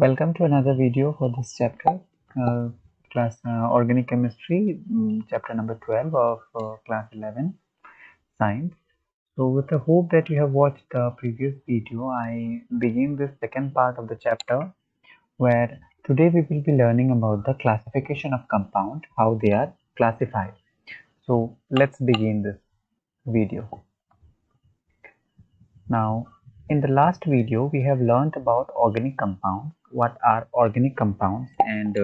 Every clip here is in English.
Welcome to another video for this chapter, class organic chemistry, chapter number 12 of class 11 science. So with the hope that you have watched the previous video, I begin this second part of the chapter where today we will be learning about the classification of compound, how they are classified. So let's begin this video. Now, in the last video, we have learned about organic compounds, what are organic compounds, and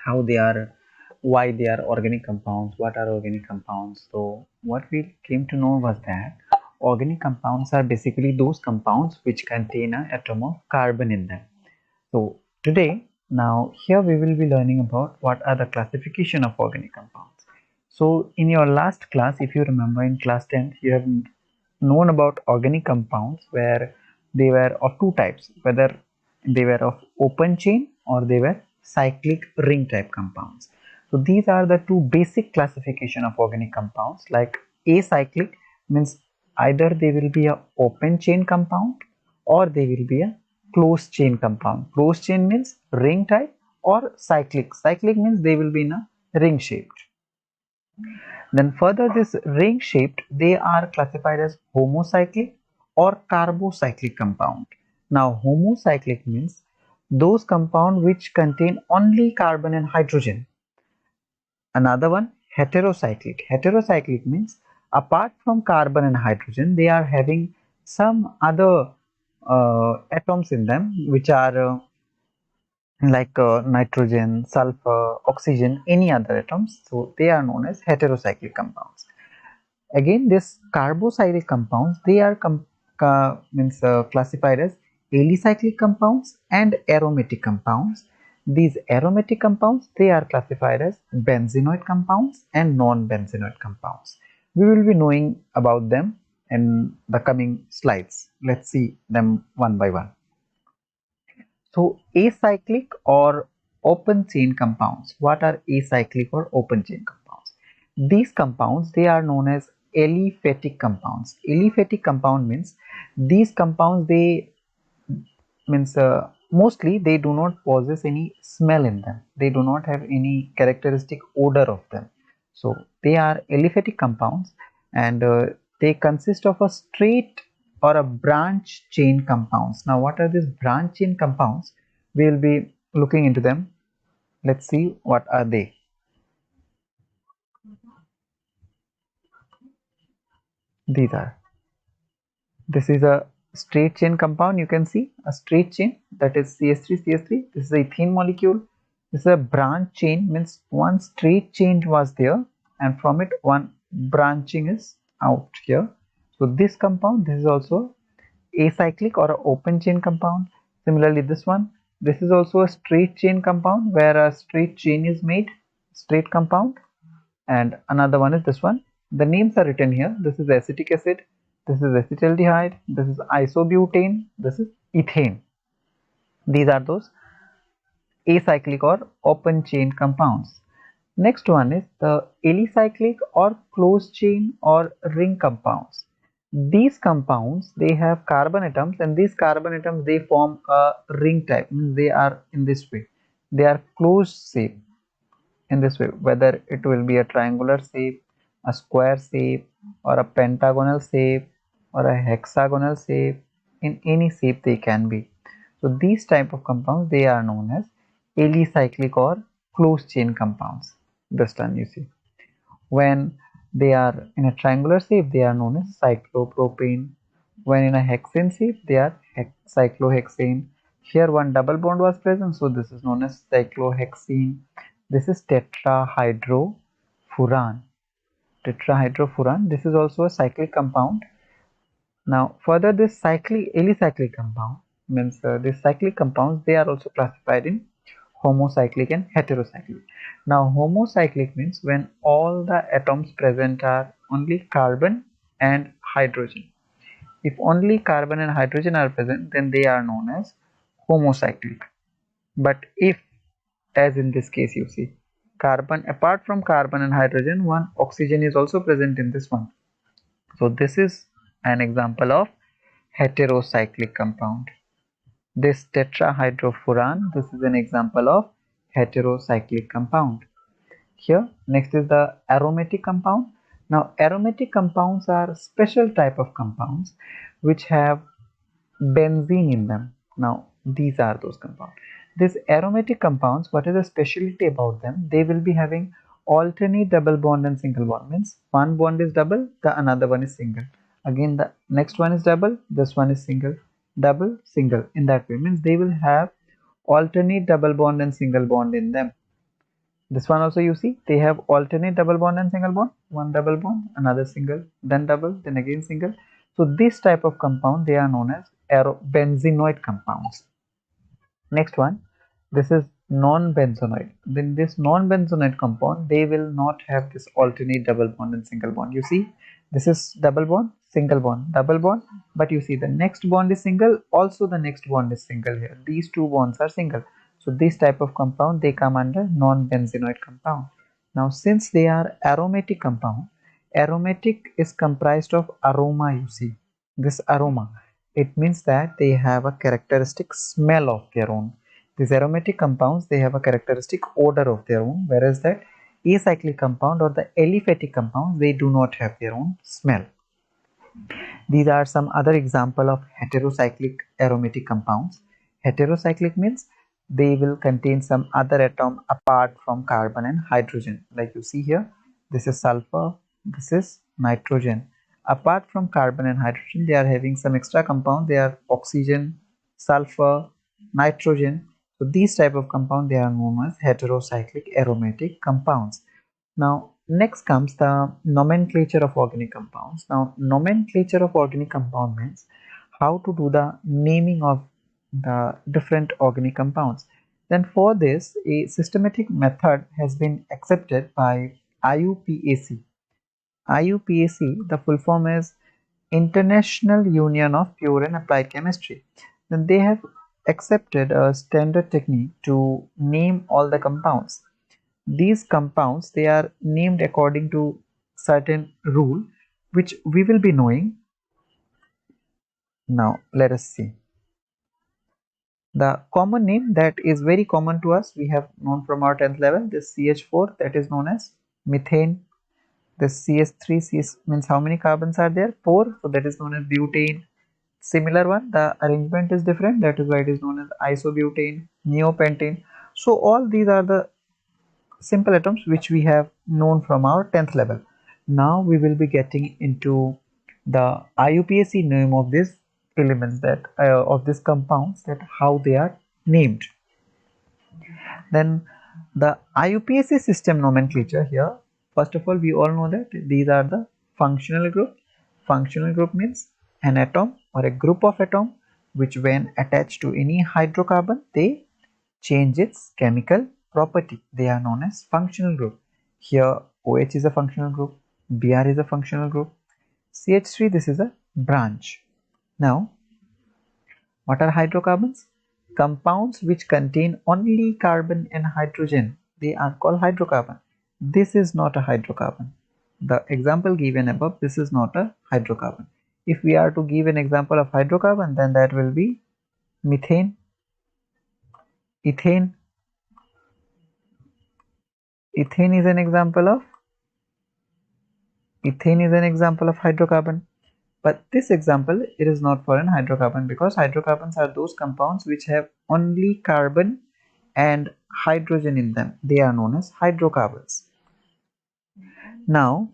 how they are, why they are organic compounds, what are organic compounds. So what we came to know was that organic compounds are basically those compounds which contain an atom of carbon in them. So today, now here we will be learning about what are the classification of organic compounds. So in your last class, if you remember, in class 10th, you have known about organic compounds where they were of two types, whether they were of open chain or they were cyclic ring type compounds. So these are the two basic classification of organic compounds. Like acyclic means either they will be a open chain compound or they will be a closed chain compound. Closed chain means ring type, or cyclic. Cyclic means they will be in a ring shaped. Then further, this ring shaped, they are classified as homocyclic or carbocyclic compound. Now homocyclic means those compound which contain only carbon and hydrogen. Another one, heterocyclic. Heterocyclic means apart from carbon and hydrogen, they are having some other atoms in them which are like nitrogen, sulfur, oxygen, any other atoms. So they are known as heterocyclic compounds. Again, this carbocyclic compounds, they are classified as alicyclic compounds and aromatic compounds. These aromatic compounds, they are classified as benzenoid compounds and non-benzenoid compounds. We will be knowing about them in the coming slides. Let's see them one by one. So acyclic or open chain compounds. What are acyclic or open chain compounds? These compounds, they are known as aliphatic compounds. Aliphatic compound means these compounds, they means mostly they do not possess any smell in them. They do not have any characteristic odor of them. So they are aliphatic compounds, and they consist of a straight or a branch chain compounds. Now what are these branch chain compounds? We will be looking into them. Let's see what are they. These are, this is a straight chain compound. You can see a straight chain, that is CH3 CH3. This is a ethene molecule. This is a branch chain, means one straight chain was there and from it one branching is out here. So this compound, this is also acyclic or an open chain compound. Similarly this one, this is also a straight chain compound where a straight chain is made, straight compound. And another one is this one. The names are written here. This is acetic acid, this is acetaldehyde, this is isobutane, this is ethane. These are those acyclic or open chain compounds. Next one is the alicyclic or closed chain or ring compounds. These compounds, they have carbon atoms, and these carbon atoms, they form a ring type. They are in this way, they are closed shape in this way, whether it will be a triangular shape, a square shape, or a pentagonal shape, or a hexagonal shape. In any shape they can be. So these type of compounds, they are known as alicyclic or closed chain compounds. This one you see, when they are in a triangular shape, they are known as cyclopropane. When in a hexane shape, they are cyclohexane. Here one double bond was present, so this is known as cyclohexene. This is tetrahydrofuran. Tetrahydrofuran, this is also a cyclic compound. Now further, this alicyclic compound means these cyclic compounds, they are also classified in homocyclic and heterocyclic. Now homocyclic means when all the atoms present are only carbon and hydrogen. If only carbon and hydrogen are present, then they are known as homocyclic. But if, as in this case, you see carbon, apart from carbon and hydrogen, one oxygen is also present in this one, so this is an example of heterocyclic compound. This tetrahydrofuran, this is an example of heterocyclic compound. Here, next is the aromatic compound. Now, aromatic compounds are special type of compounds which have benzene in them. Now, these are those compounds. These aromatic compounds, what is the specialty about them? They will be having alternate double bond and single bond. Means one bond is double, the another one is single. Again, the next one is double, this one is single. Double, single. In that way, means they will have alternate double bond and single bond in them. This one also, you see, they have alternate double bond and single bond. One double bond, another single, then double, then again single. So this type of compound, they are known as benzenoid compounds. Next one, this is non-benzonoid. Then this non-benzonoid compound, they will not have this alternate double bond and single bond. You see, this is double bond, single bond, double bond, but you see the next bond is single, also the next bond is single here. These two bonds are single. So this type of compound, they come under non-benzenoid compound. Now since they are aromatic compound, aromatic is comprised of aroma, you see. This aroma, it means that they have a characteristic smell of their own. These aromatic compounds, they have a characteristic odor of their own, whereas that acyclic compound or the aliphatic compounds, they do not have their own smell. These are some other example of heterocyclic aromatic compounds. Heterocyclic means they will contain some other atom apart from carbon and hydrogen. Like you see here, this is sulfur, this is nitrogen. Apart from carbon and hydrogen, they are having some extra compound. They are oxygen, sulfur, nitrogen. So these type of compound, they are known as heterocyclic aromatic compounds. Now next comes the nomenclature of organic compounds. Now nomenclature of organic compound means how to do the naming of the different organic compounds. Then for this, a systematic method has been accepted by IUPAC. IUPAC, the full form is International Union of Pure and Applied Chemistry. Then they have accepted a standard technique to name all the compounds. These compounds, they are named according to certain rule which we will be knowing. Now let us see. The common name that is very common to us, we have known from our 10th level, this CH4, that is known as methane. This CH3, CH means how many carbons are there? 4, so that is known as butane. Similar one, the arrangement is different, that is why it is known as isobutane, neopentane. So all these are the simple atoms which we have known from our 10th level. Now we will be getting into the IUPAC name of these elements, that of these compounds, that how they are named. Then the IUPAC system nomenclature here, first of all, we all know that these are the functional group. Functional group means an atom or a group of atom which when attached to any hydrocarbon, they change its chemical property. They are known as functional group. Here OH is a functional group, Br is a functional group, CH3, this is a branch. Now what are hydrocarbons? Compounds which contain only carbon and hydrogen, they are called hydrocarbon. This is not a hydrocarbon. The example given above, this is not a hydrocarbon. If we are to give an example of hydrocarbon, then that will be methane, ethane. Ethane is an example of hydrocarbon. But this example, it is not for an hydrocarbon, because hydrocarbons are those compounds which have only carbon and hydrogen in them. They are known as hydrocarbons. Now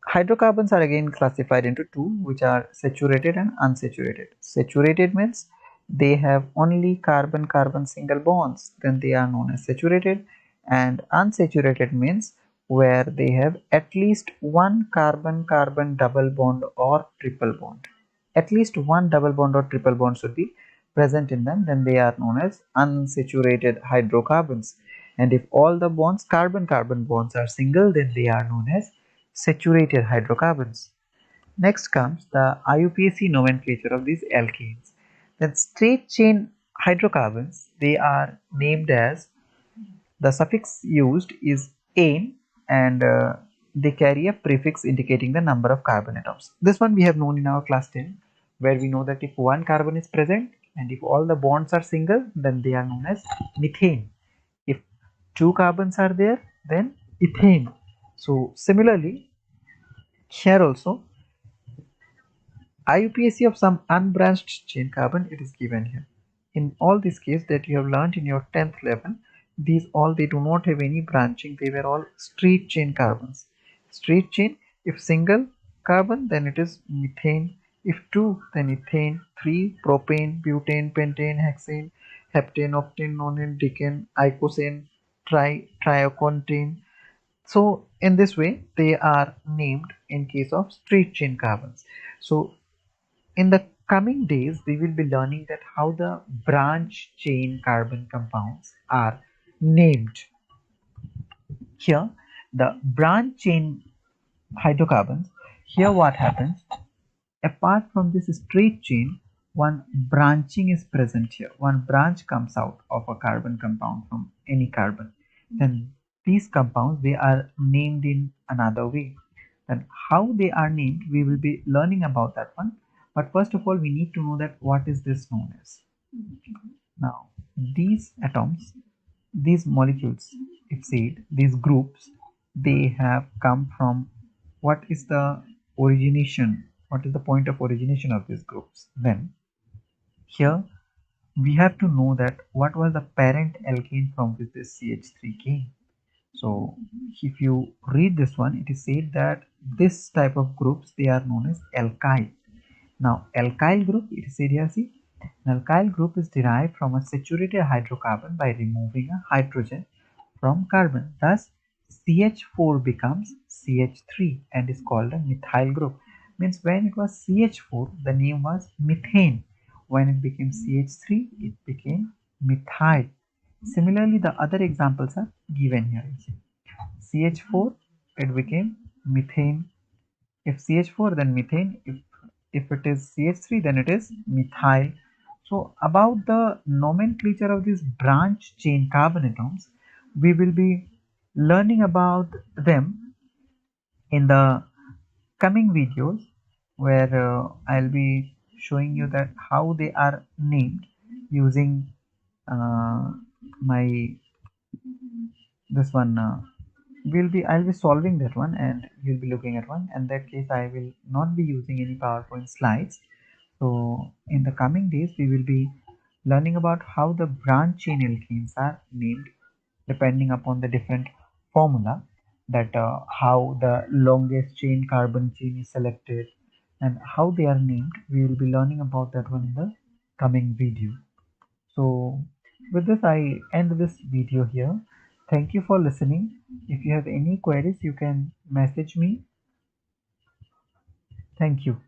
hydrocarbons are again classified into two, which are saturated and unsaturated. Saturated means they have only carbon-carbon single bonds, then they are known as saturated. And unsaturated means where they have at least one carbon-carbon double bond or triple bond. At least one double bond or triple bond should be present in them, then they are known as unsaturated hydrocarbons. And if all the bonds, carbon-carbon bonds, are single, then they are known as saturated hydrocarbons. Next comes the IUPAC nomenclature of these alkanes. Then straight chain hydrocarbons, they are named as, the suffix used is ane, and they carry a prefix indicating the number of carbon atoms. This one we have known in our class 10, where we know that if one carbon is present, and if all the bonds are single, then they are known as methane. If two carbons are there, then ethane. So similarly, here also IUPAC of some unbranched chain carbon, it is given here. In all these cases that you have learned in your 10th level, these all, they do not have any branching, they were all straight chain carbons. Straight chain, if single carbon, then it is methane. If two, then ethane. Three, propane, butane, pentane, hexane, heptane, octane, nonane, decane, icosane, triocontane. So in this way they are named in case of straight chain carbons. So in the coming days, we will be learning that how the branch chain carbon compounds are named. Here, the branch chain hydrocarbons, here what happens, apart from this straight chain, one branching is present here. One branch comes out of a carbon compound from any carbon. Then these compounds, they are named in another way. Then how they are named, we will be learning about that one. But first of all, we need to know that what is this known as. Now, these atoms, these molecules, if said, these groups, they have come from, what is the origination, what is the point of origination of these groups? Then here we have to know that what was the parent alkane from which this CH3 came. So if you read this one, it is said that this type of groups, they are known as alkyl. Now alkyl group, it is said here, see, an alkyl group is derived from a saturated hydrocarbon by removing a hydrogen from carbon. Thus CH4 becomes CH3 and is called a methyl group. Means when it was CH4, the name was methane. When it became CH3, it became methyl. Similarly, the other examples are given here. CH4, it became methane. If CH4, then methane. If it is CH3, then it is methyl. So about the nomenclature of these branch chain carbon atoms, we will be learning about them in the coming videos, where I'll be showing you that how they are named using my this one. I'll be solving that one and you'll be looking at one. In that case, I will not be using any PowerPoint slides. So in the coming days, we will be learning about how the branch chain alkenes are named depending upon the different formula, that how the longest chain carbon chain is selected and how they are named. We will be learning about that one in the coming video. So with this, I end this video here. Thank you for listening. If you have any queries, you can message me. Thank you.